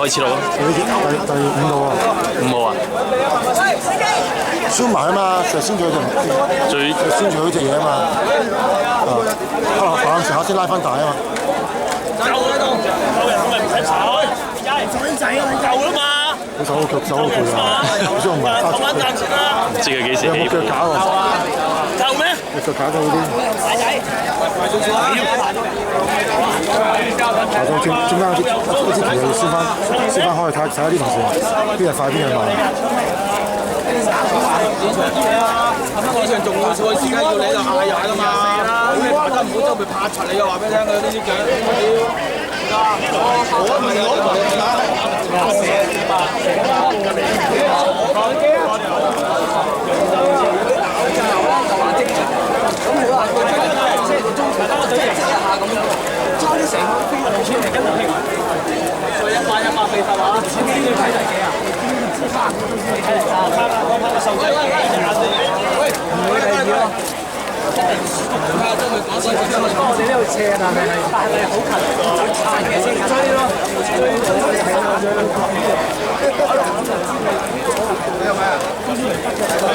開始咯？第5號啊5號啊？酸埋啊嘛，就先咗最先咗嗰隻嘢啊嘛，可能反上下先拉翻大啊嘛。夠喺度，夠人咁咪唔使跑，仔仔啊，夠啦嘛。佢手好攰啊，所以我唔係慢慢賺錢啦。唔知佢幾時有冇起步？腳架喎？夠咩？你腳架嗰啲。仔仔，爬到中間嗰支旗要先翻開睇下啲同事邊日快邊日慢。呢場重要賽事梗要你就嗌踩㗎嘛，咁你跑得唔好周咪拍柒你又話俾你聽佢呢啲腳，我哋呢度斜，但係好近，行嘅先追咯，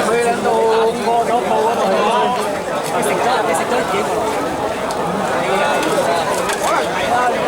去到過咗鋪嗰度，你食咗幾個？可能係啦，呢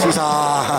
黐晒。